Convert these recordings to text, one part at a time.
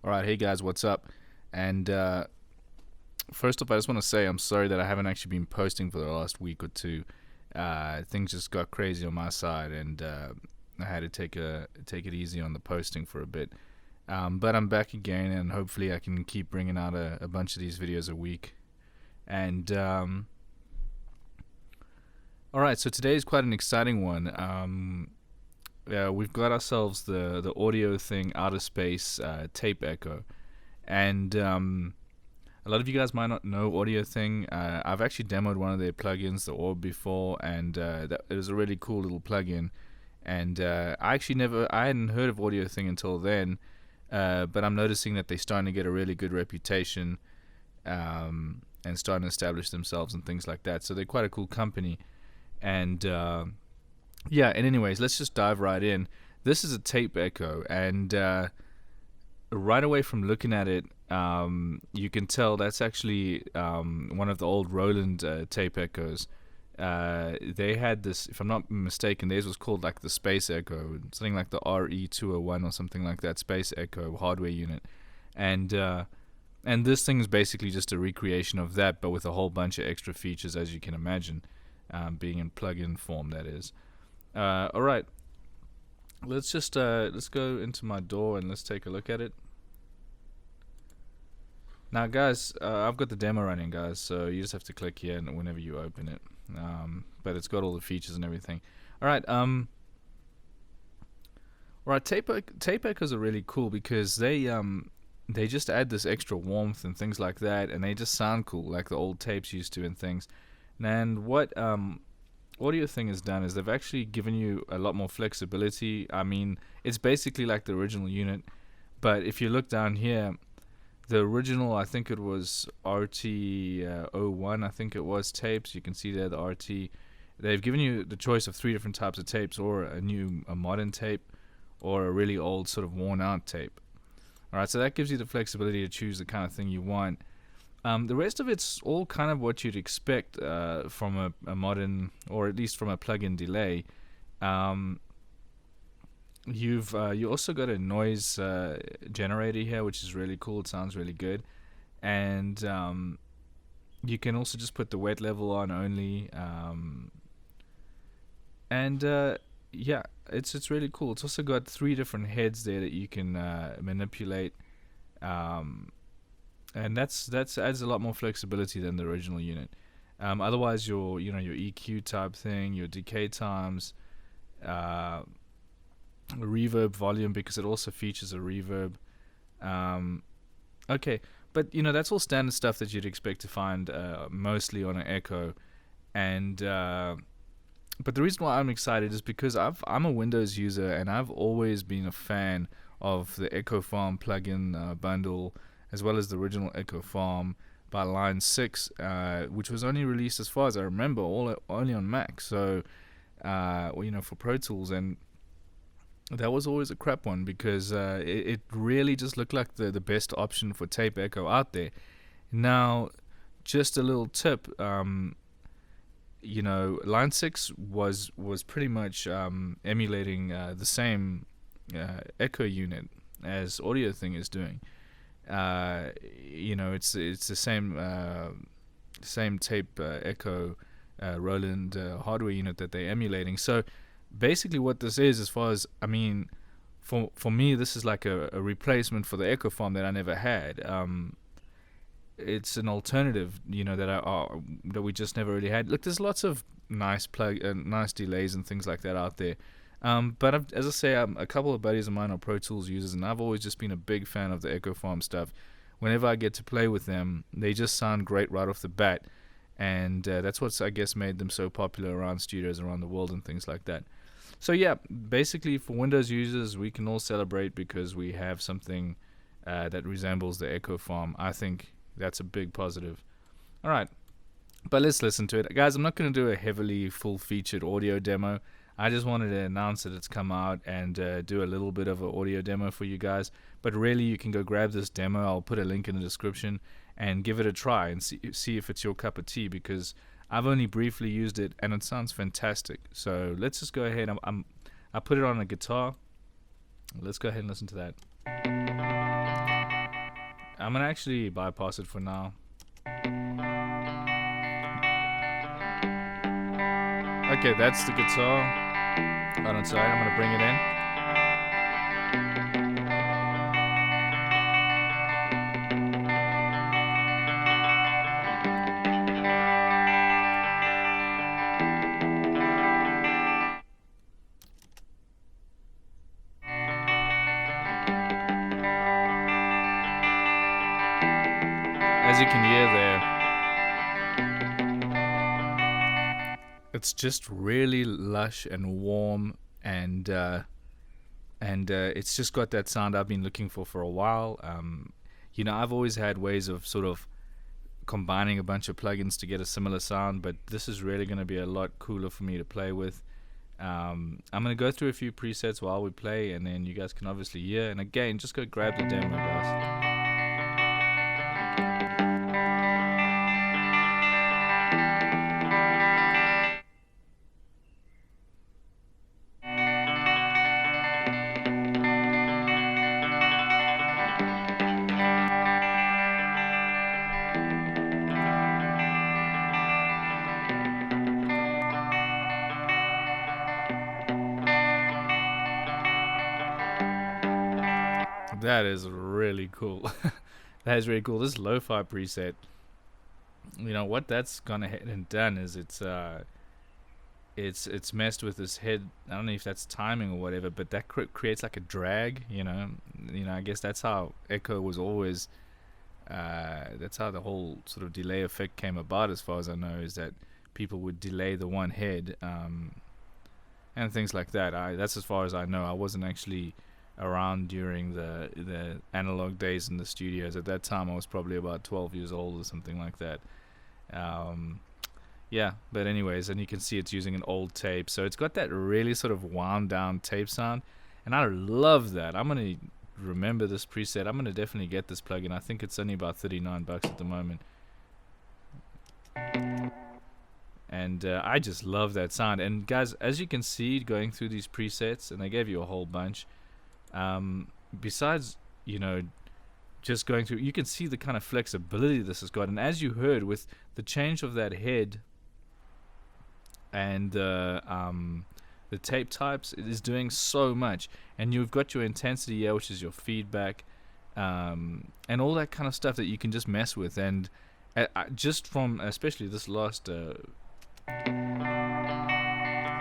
Alright, hey guys, what's up? And first off, I just want to say I'm sorry that I haven't actually been posting for the last week or two. Things just got crazy on my side, and I had to take it easy on the posting for a bit. But I'm back again, and hopefully I can keep bringing out a bunch of these videos a week. And alright, so today is quite an exciting one. We've got ourselves the AudioThing Outer Space Tape Echo, and a lot of you guys might not know AudioThing. I've actually demoed one of their plugins, the Orb, before, and it was a really cool little plugin. And I hadn't heard of AudioThing until then, but I'm noticing that they're starting to get a really good reputation and starting to establish themselves and things like that. So they're quite a cool company, and yeah, and anyways, let's just dive right in. This is a tape echo, and right away from looking at it, you can tell that's actually one of the old Roland tape echoes. They had this, if I'm not mistaken, theirs was called like the Space Echo, something like the RE-101 or something like that, Space Echo hardware unit. And this thing is basically just a recreation of that, but with a whole bunch of extra features, as you can imagine, being in plug-in form, that is. Alright, let's go into my DAW and let's take a look at it. Now guys, I've got the demo running, guys, so you just have to click here and whenever you open it. But it's got all the features and everything. Alright, tape echoes are really cool because they just add this extra warmth and things like that, and they just sound cool like the old tapes used to and things. And what AudioThing has done is they've actually given you a lot more flexibility. I mean, it's basically like the original unit, but if you look down here, the original, I think it was RT01, I think it was tapes. You can see there the RT. They've given you the choice of 3 different types of tapes, or a modern tape, or a really old sort of worn out tape. Alright, so that gives you the flexibility to choose the kind of thing you want. The rest of it's all kind of what you'd expect from a modern, or at least from a plug-in delay. You also got a noise generator here, which is really cool. It sounds really good, and you can also just put the wet level on only, and yeah, it's really cool. It's also got 3 different heads there that you can manipulate. And that adds a lot more flexibility than the original unit. Otherwise, your EQ type thing, your decay times, reverb volume, because it also features a reverb. Okay, but that's all standard stuff that you'd expect to find mostly on an Echo. And but the reason why I'm excited is because I'm a Windows user, and I've always been a fan of the Echo Farm plugin bundle, as well as the original Echo Farm by Line 6, which was only released, as far as I remember, only on Mac. So, for Pro Tools, and that was always a crap one because it really just looked like the best option for tape echo out there. Now, just a little tip, Line 6 was pretty much emulating the same echo unit as AudioThing is doing. It's the same tape echo Roland hardware unit that they're emulating. So basically what this is, as far as, I mean, for me, this is like a replacement for the Echo Farm that I never had. It's an alternative, that we just never really had. Look, there's lots of nice nice delays and things like that out there. But as I say, a couple of buddies of mine are Pro Tools users, and I've always just been a big fan of the Echo Farm stuff. Whenever I get to play with them, they just sound great right off the bat, and that's what's, I guess, made them so popular around studios around the world and things like that. So yeah, basically for Windows users, we can all celebrate because we have something that resembles the Echo Farm. I think that's a big positive. Alright, but let's listen to it. Guys, I'm not going to do a heavily full-featured audio demo. I just wanted to announce that it's come out and do a little bit of an audio demo for you guys. But really, you can go grab this demo. I'll put a link in the description and give it a try and see if it's your cup of tea, because I've only briefly used it and it sounds fantastic. So let's just go ahead. I put it on a guitar. Let's go ahead and listen to that. gonna actually bypass it for now. Okay, that's the guitar on its side. I'm gonna bring it in. As you can hear there, it's just really lush and warm, and it's just got that sound I've been looking for a while. You know, I've always had ways of sort of combining a bunch of plugins to get a similar sound, but this is really going to be a lot cooler for me to play with. I'm going to go through a few presets while we play, and then you guys can obviously hear. And again, just go grab the demo, guys. That is really cool. That is really cool. This lo-fi preset, you know what that's gone ahead and done is it's messed with this head. I don't know if that's timing or whatever, but that creates like a drag. You know, I guess that's how Echo was always. That's how the whole sort of delay effect came about, as far as I know, is that people would delay the one head, and things like that. That's as far as I know. I wasn't actually around during the analog days in the studios. At that time, I was probably about 12 years old or something like that. Yeah, but anyways, and you can see it's using an old tape, so it's got that really sort of wound down tape sound, and I love that. I'm gonna remember this preset. I'm gonna definitely get this plugin. I think it's only about $39 at the moment, and I just love that sound. And guys, as you can see, going through these presets, and they gave you a whole bunch, besides, you know, just going through, you can see the kind of flexibility this has got. And as you heard, with the change of that head and the tape types, it is doing so much. And you've got your intensity here, which is your feedback, and all that kind of stuff that you can just mess with. And just from especially this last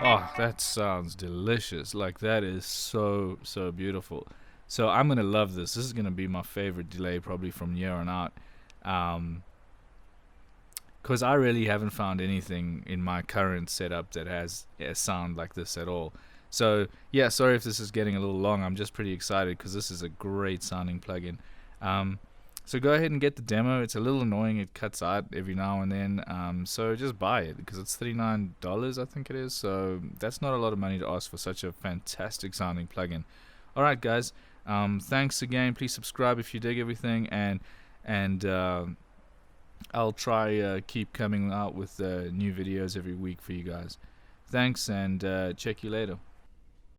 oh, that sounds delicious. Like, that is so beautiful. So I'm gonna love this. This is gonna be my favorite delay probably from here on out, because I really haven't found anything in my current setup that has a sound like this at all. So yeah, sorry if this is getting a little long. I'm just pretty excited because this is a great sounding plugin. So go ahead and get the demo. It's a little annoying, it cuts out every now and then, so just buy it because it's $39, I think it is. So that's not a lot of money to ask for such a fantastic sounding plugin. Alright guys, thanks again. Please subscribe if you dig everything, and I'll try keep coming out with new videos every week for you guys. Thanks, and check you later.